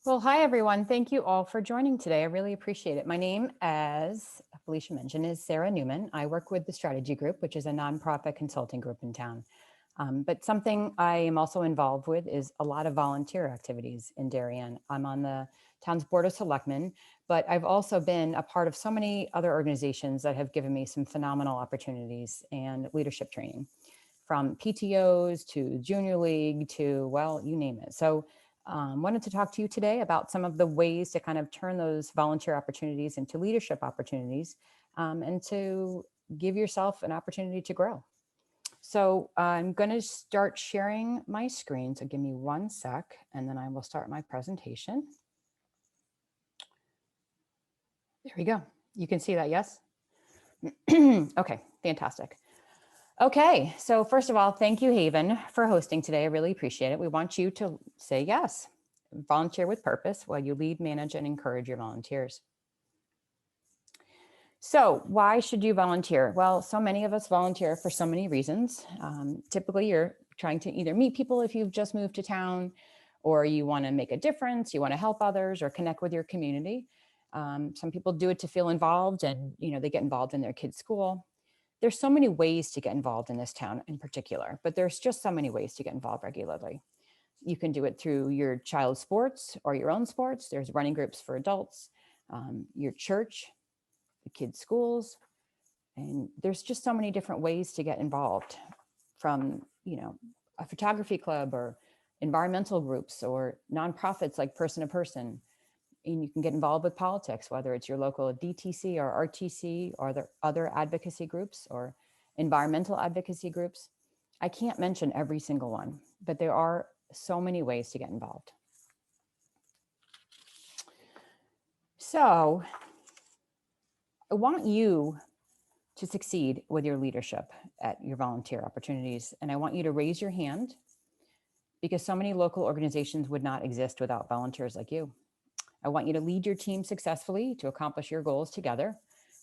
Well, hi, everyone. Thank you all for joining today. I really appreciate it. My name, as Felicia mentioned, is Sarah Nuemann. I work with the Strategy Group, which is a nonprofit consulting group in town. But something I am also involved with is a lot of volunteer activities in Darien. I'm on the town's Board of Selectman, but I've also been a part of so many other organizations that have given me some phenomenal opportunities and leadership training, from PTOs to Junior League to, well, you name it. So wanted to talk to you today about some of the ways to kind of turn those volunteer opportunities into leadership opportunities, and to give yourself an opportunity to grow. So I'm going to start sharing my screen. So give me 1 sec, and then I will start my presentation. There we go. You can see that, yes? Okay, fantastic. Okay, so first of all, thank you, HAYVN, for hosting today. I really appreciate it. We want you to say yes, volunteer with purpose while you lead, manage, and encourage your volunteers. So why should you volunteer? Well, so many of us volunteer for so many reasons. Typically, you're trying to either meet people if you've just moved to town, or you want to make a difference, you want to help others or connect with your community. Some people do it to feel involved, and they get involved in their kids' school. There's so many ways to get involved in this town in particular, but there's just so many ways to get involved regularly. You can do it through your child's sports or your own sports. There's running groups for adults, your church, the kids' schools, and there's just so many different ways to get involved, from a photography club or environmental groups or nonprofits like Person to Person. And you can get involved with politics, whether it's your local DTC or RTC or the other advocacy groups or environmental advocacy groups. I can't mention every single one, but there are so many ways to get involved. So I want you to succeed with your leadership at your volunteer opportunities. And I want you to raise your hand, because so many local organizations would not exist without volunteers like you. I want you to lead your team successfully to accomplish your goals together.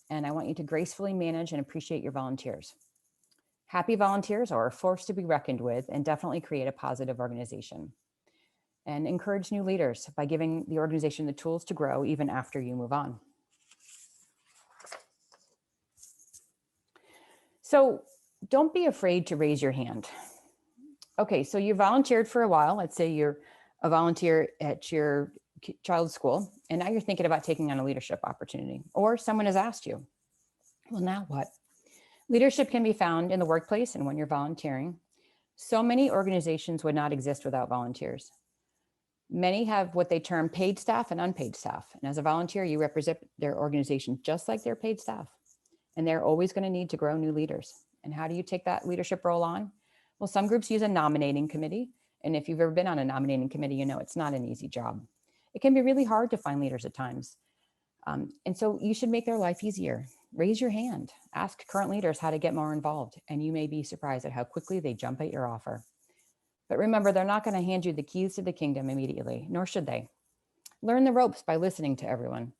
And I want you to gracefully manage and appreciate your volunteers. Happy volunteers are a force to be reckoned with, and definitely create a positive organization. And encourage new leaders by giving the organization the tools to grow even after you move on. So don't be afraid to raise your hand. Okay, so you volunteered for a while. Let's say you're a volunteer at your child's school, and now you're thinking about taking on a leadership opportunity, or someone has asked you, well, now what? Leadership can be found in the workplace and when you're volunteering. So many organizations would not exist without volunteers. Many have what they term paid staff and unpaid staff. And as a volunteer, you represent their organization just like their paid staff. And they're always going to need to grow new leaders. And how do you take that leadership role on? Well, some groups use a nominating committee. And if you've ever been on a nominating committee, you know it's not an easy job. It can be really hard to find leaders at times. And so you should make their life easier. Raise your hand, ask current leaders how to get more involved, and you may be surprised at how quickly they jump at your offer. But remember, they're not going to hand you the keys to the kingdom immediately, nor should they. Learn the ropes by listening to everyone.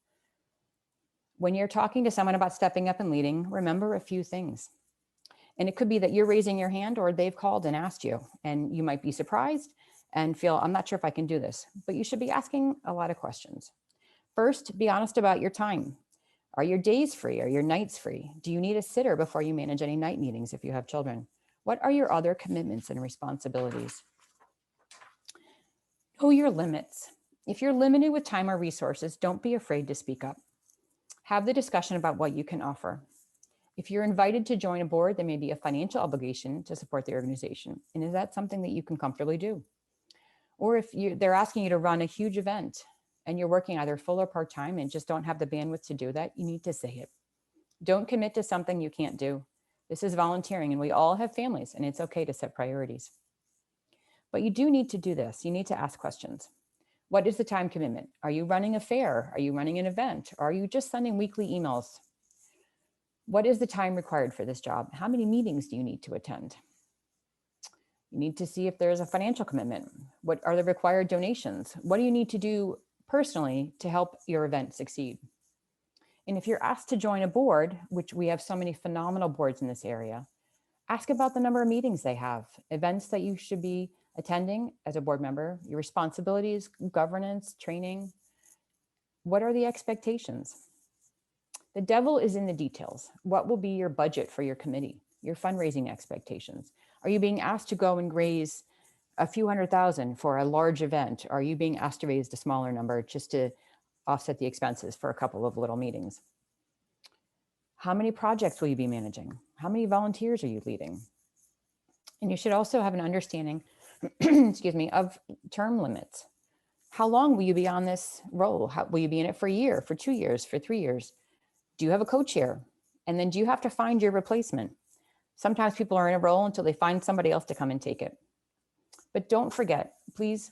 When you're talking to someone about stepping up and leading, remember a few things. And it could be that you're raising your hand, or they've called and asked you, and you might be surprised and feel, I'm not sure if I can do this, but you should be asking a lot of questions. First, be honest about your time. Are your days free? Are your nights free? Do you need a sitter before you manage any night meetings if you have children? What are your other commitments and responsibilities? Know your limits. If you're limited with time or resources, don't be afraid to speak up. Have the discussion about what you can offer. If you're invited to join a board, there may be a financial obligation to support the organization. And is that something that you can comfortably do? Or if they're asking you to run a huge event and you're working either full or part-time and just don't have the bandwidth to do that, you need to say it. Don't commit to something you can't do. This is volunteering, and we all have families, and it's okay to set priorities. But you do need to do this. You need to ask questions. What is the time commitment? Are you running a fair? Are you running an event? Or are you just sending weekly emails? What is the time required for this job? How many meetings do you need to attend? You need to see if there's a financial commitment. What are the required donations? What do you need to do personally to help your event succeed? And if you're asked to join a board, which we have so many phenomenal boards in this area, ask about the number of meetings they have, events that you should be attending as a board member, your responsibilities, governance, training. What are the expectations? The devil is in the details. What will be your budget for your committee, your fundraising expectations? Are you being asked to go and raise a few $100,000 for a large event? Are you being asked to raise a smaller number just to offset the expenses for a couple of little meetings? How many projects will you be managing? How many volunteers are you leading? And you should also have an understanding, excuse me, of term limits. How long will you be on this role? Will you be in it for a year, for 2 years, for 3 years? Do you have a co-chair? And then do you have to find your replacement? Sometimes people are in a role until they find somebody else to come and take it. But don't forget, please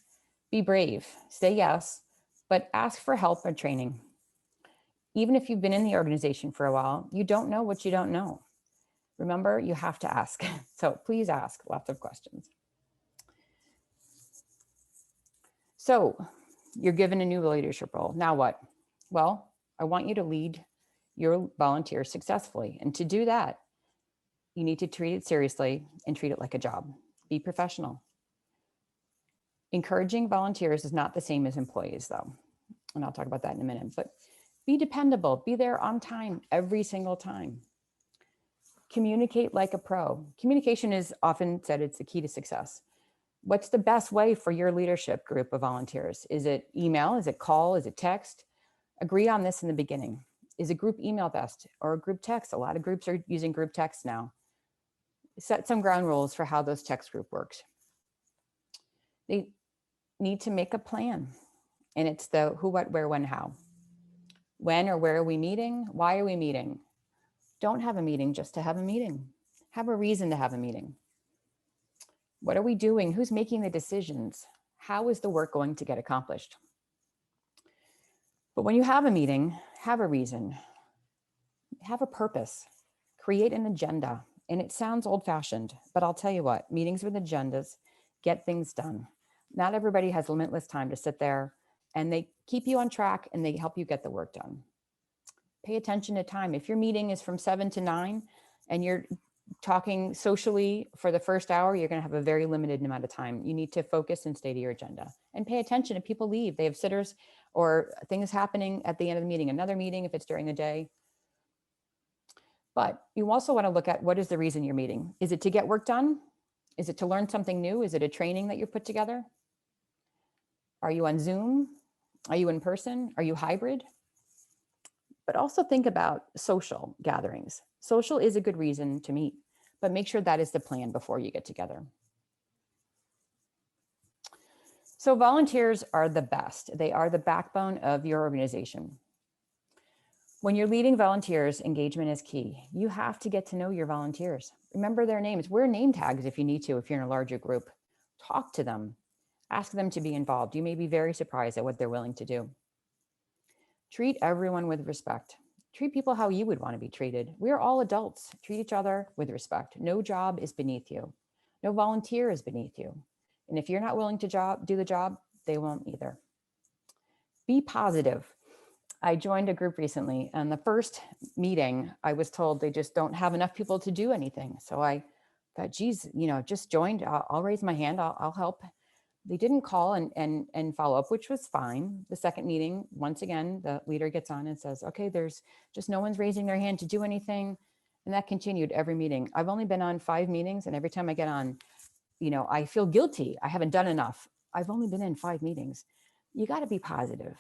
be brave, say yes, but ask for help and training. Even if you've been in the organization for a while, you don't know what you don't know. Remember, you have to ask. So please ask lots of questions. So you're given a new leadership role. Now what? Well, I want you to lead your volunteers successfully. And to do that, you need to treat it seriously and treat it like a job. Be professional. Encouraging volunteers is not the same as employees, though. And I'll talk about that in a minute. But be dependable. Be there on time every single time. Communicate like a pro. Communication is often said it's the key to success. What's the best way for your leadership group of volunteers? Is it email? Is it call? Is it text? Agree on this in the beginning. Is a group email best or a group text? A lot of groups are using group text now. Set some ground rules for how those text group works. They need to make a plan. And it's the who, what, where, when, how. When or where are we meeting? Why are we meeting? Don't have a meeting just to have a meeting. Have a reason to have a meeting. What are we doing? Who's making the decisions? How is the work going to get accomplished? But when you have a meeting, have a reason, have a purpose, create an agenda. And it sounds old-fashioned, but I'll tell you what, meetings with agendas get things done. Not everybody has limitless time to sit there, and they keep you on track and they help you get the work done. Pay attention to time. If your meeting is from 7 to 9 and you're talking socially for the first hour, you're going to have a very limited amount of time. You need to focus and stay to your agenda and pay attention if people leave. They have sitters or things happening at the end of the meeting, another meeting if it's during the day. But you also want to look at what is the reason you're meeting. Is it to get work done? Is it to learn something new? Is it a training that you put together? Are you on Zoom? Are you in person? Are you hybrid? But also think about social gatherings. Social is a good reason to meet, but make sure that is the plan before you get together. So volunteers are the best. They are the backbone of your organization. When you're leading volunteers, engagement is key. You have to get to know your volunteers. Remember their names. Wear name tags if you need to, if you're in a larger group. Talk to them. Ask them to be involved. You may be very surprised at what they're willing to do. Treat everyone with respect. Treat people how you would want to be treated. We're all adults. Treat each other with respect. No job is beneath you. No volunteer is beneath you. And if you're not willing to do the job, they won't either. Be positive. I joined a group recently, and the first meeting, I was told they just don't have enough people to do anything. So I thought, geez, just joined. I'll raise my hand. I'll help. They didn't call and follow up, which was fine. The second meeting, once again, the leader gets on and says, okay, there's just no one's raising their hand to do anything. And that continued every meeting. I've only been on 5 meetings, and every time I get on, I feel guilty. I haven't done enough. I've only been in 5 meetings. You got to be positive.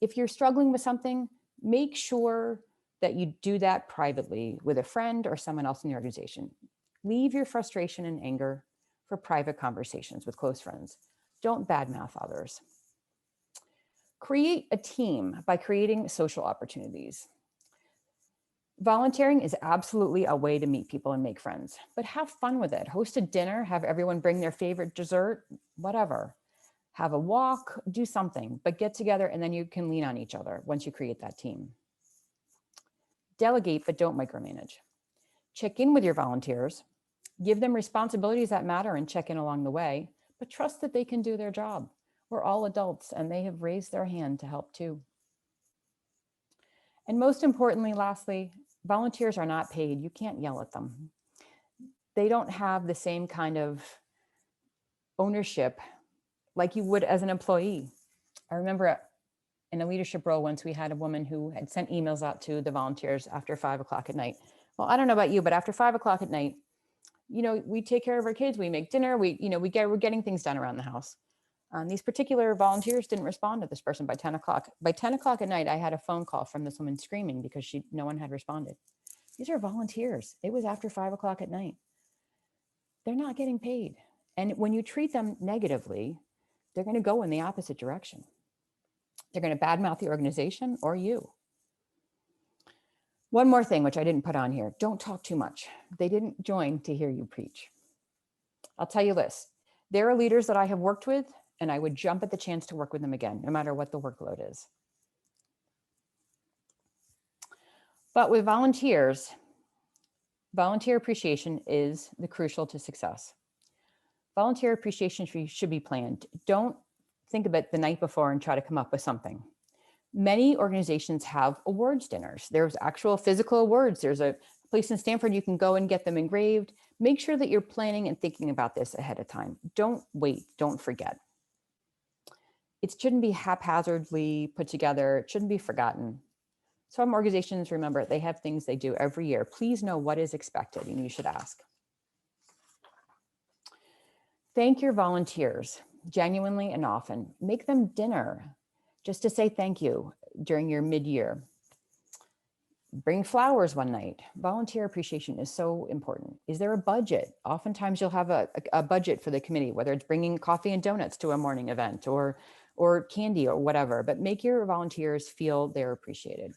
If you're struggling with something, make sure that you do that privately with a friend or someone else in the organization. Leave your frustration and anger for private conversations with close friends. Don't badmouth others. Create a team by creating social opportunities. Volunteering is absolutely a way to meet people and make friends, but have fun with it. Host a dinner, have everyone bring their favorite dessert, whatever. Have a walk, do something, but get together and then you can lean on each other once you create that team. Delegate, but don't micromanage. Check in with your volunteers, give them responsibilities that matter and check in along the way, but trust that they can do their job. We're all adults and they have raised their hand to help too. And most importantly, lastly, volunteers are not paid. You can't yell at them. They don't have the same kind of ownership like you would as an employee. I remember in a leadership role once we had a woman who had sent emails out to the volunteers after 5 o'clock at night. Well, I don't know about you, but after 5 o'clock at night, we take care of our kids, we make dinner, we're getting things done around the house. These particular volunteers didn't respond to this person by 10 o'clock. By 10 o'clock at night, I had a phone call from this woman screaming because no one had responded. These are volunteers. It was after 5 o'clock at night. They're not getting paid. And when you treat them negatively, they're going to go in the opposite direction. They're going to badmouth the organization or you. One more thing, which I didn't put on here, don't talk too much. They didn't join to hear you preach. I'll tell you this, there are leaders that I have worked with and I would jump at the chance to work with them again, no matter what the workload is. But with volunteers, volunteer appreciation is the crucial to success. Volunteer appreciation should be planned. Don't think of it the night before and try to come up with something. Many organizations have awards dinners. There's actual physical awards. There's a place in Stanford you can go and get them engraved. Make sure that you're planning and thinking about this ahead of time. Don't wait, don't forget. It shouldn't be haphazardly put together. It shouldn't be forgotten. Some organizations, remember, they have things they do every year. Please know what is expected and you should ask. Thank your volunteers genuinely and often. Make them dinner just to say thank you during your mid-year. Bring flowers one night. Volunteer appreciation is so important. Is there a budget? Oftentimes you'll have a budget for the committee, whether it's bringing coffee and donuts to a morning event or candy or whatever, but make your volunteers feel they're appreciated.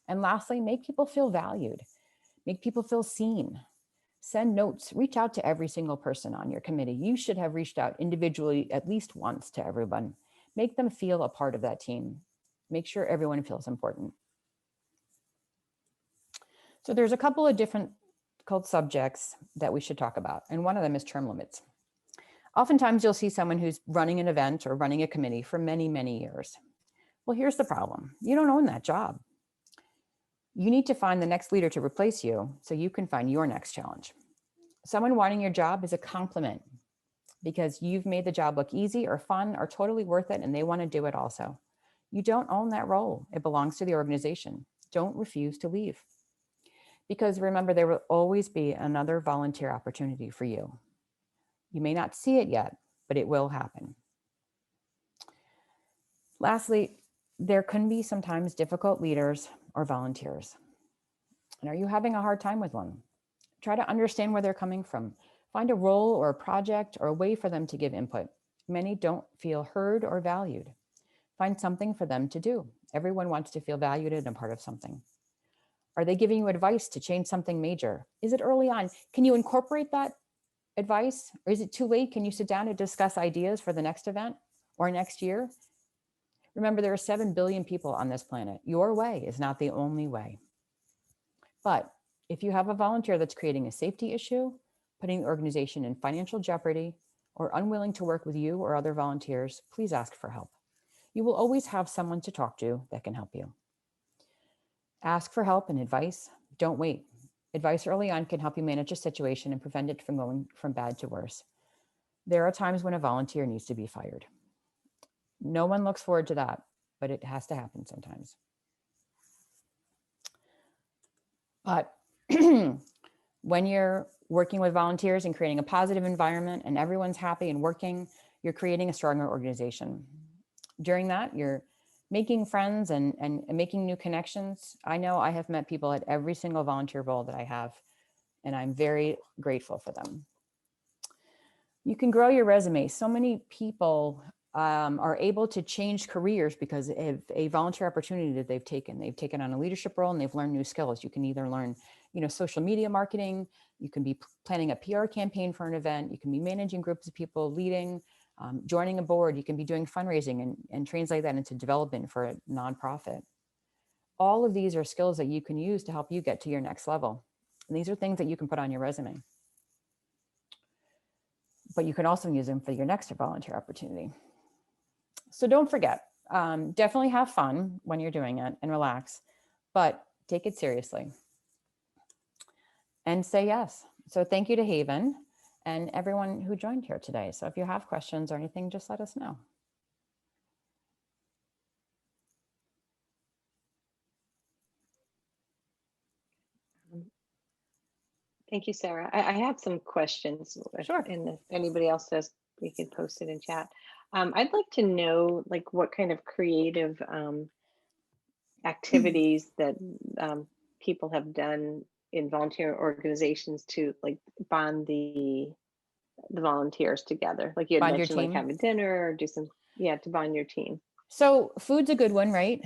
And lastly, make people feel valued. Make people feel seen. Send notes, reach out to every single person on your committee. You should have reached out individually at least once to everyone. Make them feel a part of that team. Make sure everyone feels important. So there's a couple of different subjects that we should talk about. And one of them is term limits. Oftentimes you'll see someone who's running an event or running a committee for many, many years. Well, here's the problem. You don't own that job. You need to find the next leader to replace you so you can find your next challenge. Someone wanting your job is a compliment because you've made the job look easy or fun or totally worth it and they want to do it also. You don't own that role. It belongs to the organization. Don't refuse to leave. Because remember, there will always be another volunteer opportunity for you. You may not see it yet, but it will happen. Lastly, there can be sometimes difficult leaders or volunteers. And are you having a hard time with one? Try to understand where they're coming from. Find a role or a project or a way for them to give input. Many don't feel heard or valued. Find something for them to do. Everyone wants to feel valued and a part of something. Are they giving you advice to change something major? Is it early on? Can you incorporate that advice? Or is it too late? Can you sit down and discuss ideas for the next event or next year? Remember, there are 7 billion people on this planet. Your way is not the only way. But if you have a volunteer that's creating a safety issue, putting the organization in financial jeopardy, or unwilling to work with you or other volunteers, please ask for help. You will always have someone to talk to that can help you. Ask for help and advice. Don't wait. Advice early on can help you manage a situation and prevent it from going from bad to worse. There are times when a volunteer needs to be fired. No one looks forward to that, but it has to happen sometimes. But when you're working with volunteers and creating a positive environment and everyone's happy and working, you're creating a stronger organization. During that, you're making friends and making new connections. I know I have met people at every single volunteer role that I have, and I'm very grateful for them. You can grow your resume. So many people are able to change careers because of a volunteer opportunity that they've taken. They've taken on a leadership role and they've learned new skills. You can either learn, social media marketing. You can be planning a PR campaign for an event. You can be managing groups of people, leading, joining a board. You can be doing fundraising and translate that into development for a nonprofit. All of these are skills that you can use to help you get to your next level. And these are things that you can put on your resume. But you can also use them for your next volunteer opportunity. So don't forget, definitely have fun when you're doing it and relax, but take it seriously and say yes. So thank you to HAYVN. and everyone who joined here today. So if you have questions or anything, just let us know. Thank you, Sarah. I have some questions. Sure. And if anybody else does, we can post it in chat. I'd like to know, like, what kind of creative activities that people have done in volunteer organizations to like bond the volunteers together. Like you had Bond your mentioned, like team. have a dinner or do some, to bond your team. So food's a good one, right?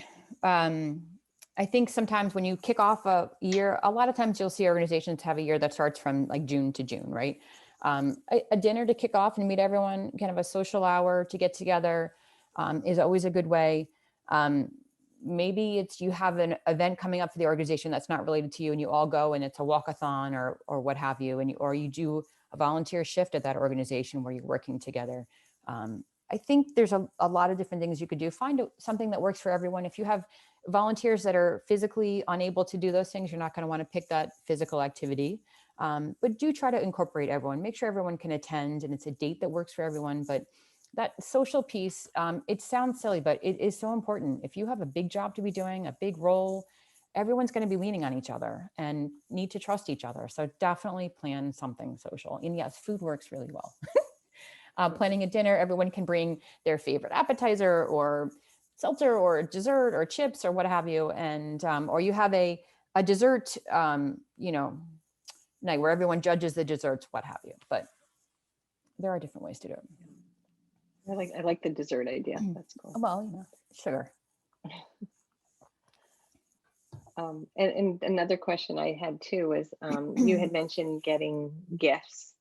I think sometimes when you kick off a year, a lot of times you'll see organizations have a year that starts from like June to June, right? A dinner to kick off and meet everyone, kind of a social hour to get together is always a good way. Maybe it's you have an event coming up for the organization that's not related to you and you all go and it's a walkathon or what have you, and or you do a volunteer shift at that organization where you're working together. I think there's a lot of different things you could do. Find something that works for everyone. If you have volunteers that are physically unable to do those things, you're not going to want to pick that physical activity. But do try to incorporate everyone. Make sure everyone can attend and it's a date that works for everyone. But that social piece, it sounds silly, but it is so important. If you have a big job to be doing, a big role, everyone's going to be leaning on each other and need to trust each other. So definitely plan something social. And yes, food works really well. Planning a dinner, everyone can bring their favorite appetizer or seltzer or dessert or chips or what have you. And, or you have a dessert, night where everyone judges the desserts, what have you. But there are different ways to do it. I like the dessert idea. That's cool. Well, sugar. And another question I had too was, you had mentioned getting gifts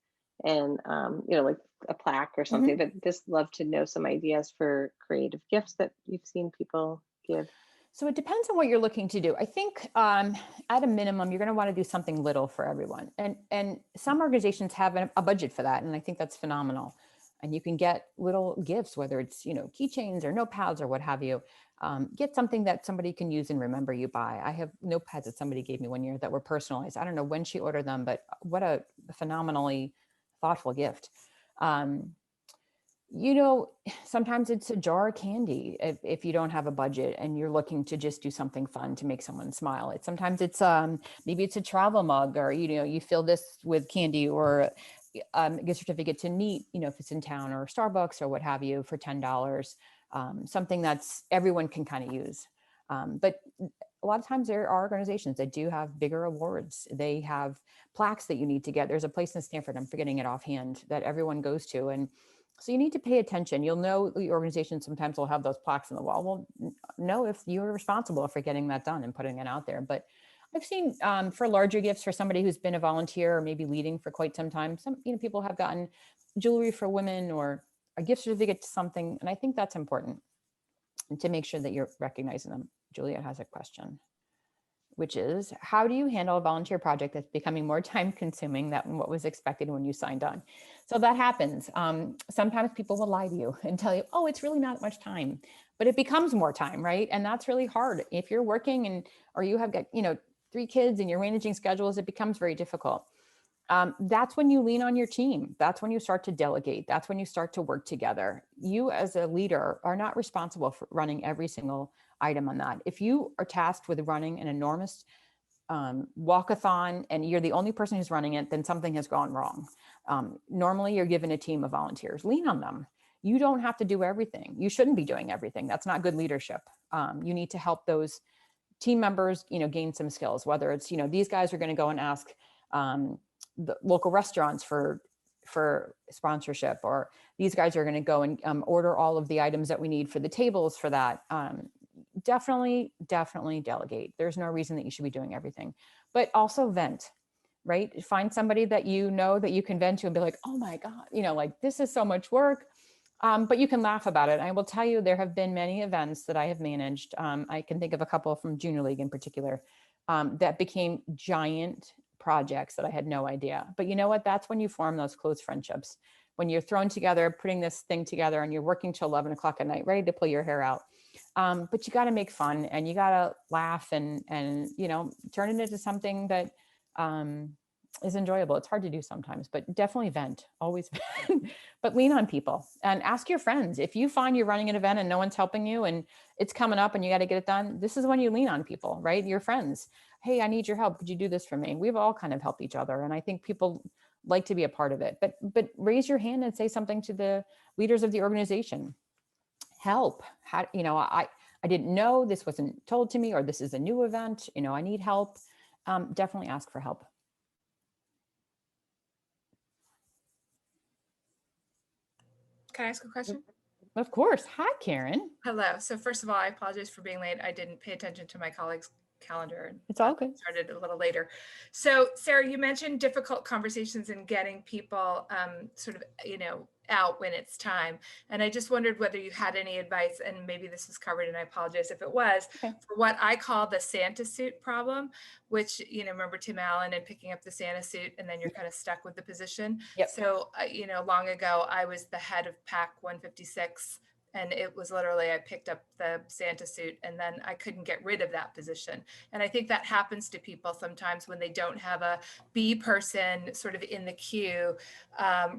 and, like a plaque or something, but just love to know some ideas for creative gifts that you've seen people give. So it depends on what you're looking to do. I think at a minimum, you're going to want to do something little for everyone. And some organizations have a budget for that. And I think that's phenomenal. And you can get little gifts, whether it's, keychains or notepads or what have you. Get something that somebody can use and remember you by. I have notepads that somebody gave me one year that were personalized. I don't know when she ordered them, but what a phenomenally thoughtful gift. Sometimes it's a jar of candy if you don't have a budget and you're looking to just do something fun to make someone smile. Sometimes it's maybe it's a travel mug, or you fill this with candy, or a gift certificate to Neat, if it's in town, or Starbucks or what have you, for $10. Something that's everyone can kind of use. But a lot of times there are organizations that do have bigger awards. They have plaques that you need to get. There's a place in Stanford, I'm forgetting it offhand, that everyone goes to. And so you need to pay attention. You'll know the organization sometimes will have those plaques on the wall. Well, know if you're responsible for getting that done and putting it out there. But I've seen for larger gifts for somebody who's been a volunteer or maybe leading for quite some time, some people have gotten jewelry for women or a gift certificate to something. And I think that's important, and to make sure that you're recognizing them. Juliet has a question, which is, how do you handle a volunteer project that's becoming more time consuming than what was expected when you signed on? So that happens. Sometimes people will lie to you and tell you, oh, it's really not much time, but it becomes more time, right? And that's really hard. If you're working or you have got, 3 kids and you're managing schedules, it becomes very difficult. That's when you lean on your team. That's when you start to delegate. That's when you start to work together. You as a leader are not responsible for running every single item on that. If you are tasked with running an enormous walkathon and you're the only person who's running it, then something has gone wrong. Normally you're given a team of volunteers. Lean on them. You don't have to do everything. You shouldn't be doing everything. That's not good leadership. You need to help those team members, gain some skills, whether it's, these guys are going to go and ask the local restaurants for sponsorship, or these guys are going to go and order all of the items that we need for the tables for that. Definitely delegate. There's no reason that you should be doing everything, but also vent, right? Find somebody that that you can vent to and be like, oh my God, like this is so much work. But you can laugh about it. I will tell you, there have been many events that I have managed. I can think of a couple from Junior League in particular that became giant projects that I had no idea. But you know what? That's when you form those close friendships. When you're thrown together, putting this thing together, and you're working till 11 o'clock at night, ready to pull your hair out. But you got to make fun, and you got to laugh and turn it into something that is enjoyable. It's hard to do sometimes, but definitely vent, always vent, but lean on people and ask your friends. If you find you're running an event and no one's helping you and it's coming up and you got to get it done, this is when you lean on people, right? Your friends. Hey, I need your help. Could you do this for me? We've all kind of helped each other. And I think people like to be a part of it, but raise your hand and say something to the leaders of the organization. Help. How, I didn't know, this wasn't told to me, or this is a new event, I need help. Definitely ask for help. Can I ask a question? Of course. Hi, Karen. Hello. So first of all, I apologize for being late. I didn't pay attention to my colleague's calendar and It's all good. started a little later. So Sarah, you mentioned difficult conversations and getting people sort of, out when it's time. And I just wondered whether you had any advice, and maybe this was covered and I apologize if it was, Okay. for what I call the Santa suit problem, which, remember Tim Allen and picking up the Santa suit and then you're kind of stuck with the position. Yep. So, long ago, I was the head of PAC 156. And it was literally, I picked up the Santa suit and then I couldn't get rid of that position. And I think that happens to people sometimes when they don't have a B person sort of in the queue,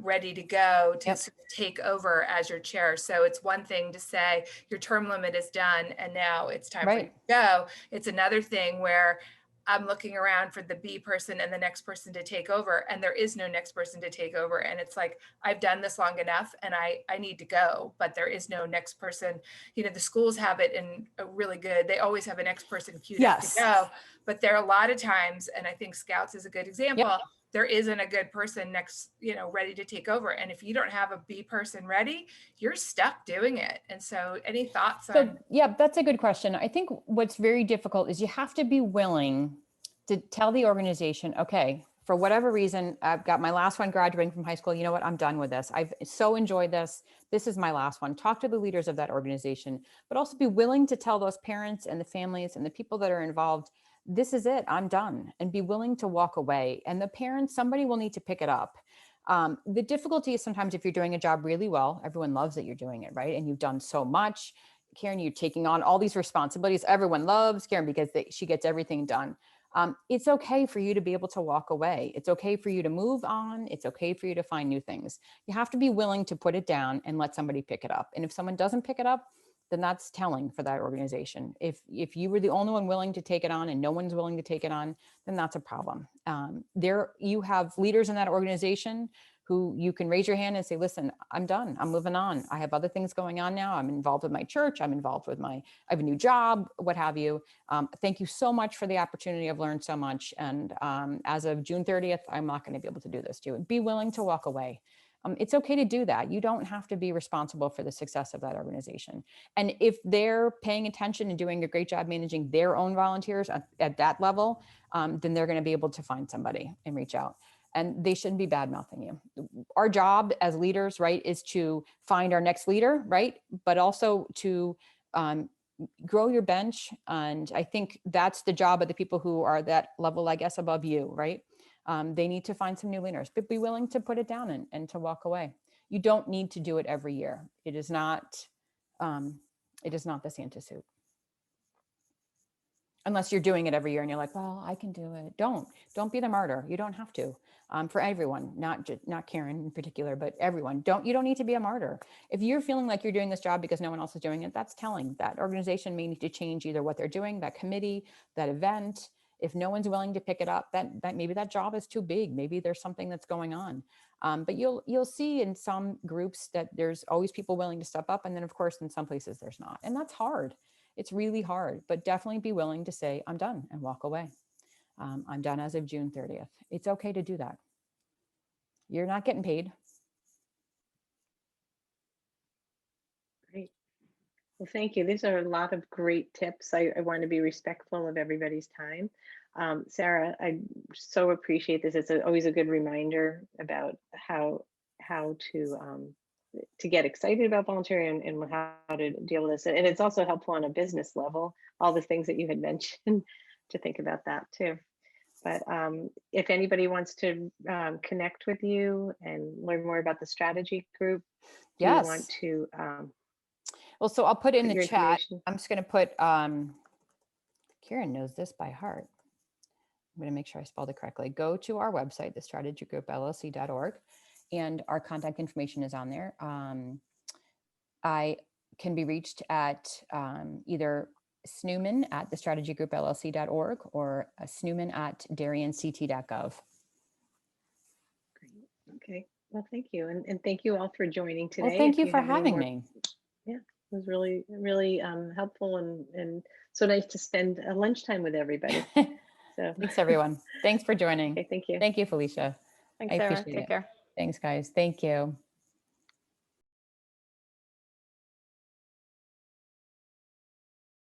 ready to go to Yep. sort of take over as your chair. So it's one thing to say your term limit is done and now it's time for you to go. It's another thing where I'm looking around for the B person and the next person to take over, and there is no next person to take over. And it's like, I've done this long enough and I need to go, but there is no next person. The schools have it in a really good, they always have a next person queued up to go, but there are a lot of times, and I think Scouts is a good example, there isn't a good person next, ready to take over. And if you don't have a B person ready, you're stuck doing it. And so any thoughts on? Yeah, that's a good question. I think what's very difficult is you have to be willing to tell the organization, okay, for whatever reason, I've got my last one graduating from high school. You know what? I'm done with this. I've so enjoyed this. This is my last one. Talk to the leaders of that organization, but also be willing to tell those parents and the families and the people that are involved, this is it, I'm done, and be willing to walk away. And the parents, somebody will need to pick it up. The difficulty is sometimes if you're doing a job really well, everyone loves that you're doing it, right? And you've done so much. Karen, you're taking on all these responsibilities. Everyone loves Karen because she gets everything done. It's okay for you to be able to walk away. It's okay for you to move on. It's okay for you to find new things. You have to be willing to put it down and let somebody pick it up. And if someone doesn't pick it up, then that's telling for that organization. If you were the only one willing to take it on and no one's willing to take it on, then that's a problem. You have leaders in that organization who you can raise your hand and say, listen, I'm done. I'm moving on. I have other things going on now. I'm involved with my church. I'm involved with I have a new job, what have you. Thank you so much for the opportunity. I've learned so much. And as of June 30th, I'm not going to be able to do this to you. Be willing to walk away. It's okay to do that. You don't have to be responsible for the success of that organization. And if they're paying attention and doing a great job managing their own volunteers at that level, then they're going to be able to find somebody and reach out. And they shouldn't be bad mouthing you. Our job as leaders, right, is to find our next leader, right? But also to grow your bench. And I think that's the job of the people who are that level, I guess, above you, right? They need to find some new leaders, but be willing to put it down and to walk away. You don't need to do it every year. It is not the Santa suit. Unless you're doing it every year and you're like, well, I can do it. Don't be the martyr. You don't have to. For everyone, not Karen in particular, but everyone. You don't need to be a martyr. If you're feeling like you're doing this job because no one else is doing it, that's telling. That organization may need to change either what they're doing, that committee, that event. If no one's willing to pick it up, that maybe that job is too big. Maybe there's something that's going on. But you'll see in some groups that there's always people willing to step up, and then of course in some places there's not, and that's hard. It's really hard, but definitely be willing to say, I'm done, and walk away. I'm done as of June 30th. It's okay to do that. You're not getting paid. Great. Well, thank you. These are a lot of great tips. I want to be respectful of everybody's time. Sarah, I so appreciate this. It's always a good reminder about how to get excited about volunteering and how to deal with this. And it's also helpful on a business level, all the things that you had mentioned, to think about that too. But if anybody wants to connect with you and learn more about the strategy group, do you want to? Well, so I'll put in the chat. Information. I'm just going to put, Karen knows this by heart. going to make sure I spelled it correctly. Go to our website, thestrategygroupllc.org, and our contact information is on there. I can be reached at either Nuemann at thestrategygroupllc.org or Nuemann at darionct.gov. Great. Okay. Well, thank you. And thank you all for joining today. Well, thank If you for have any having more- me. Yeah, it was really, really helpful and so nice to spend a lunchtime with everybody. So Thanks, everyone. Thanks for joining. okay, thank you. Thank you, Felicia. Thanks, I Sarah. appreciate Take it. care. Thanks, guys. Thank you.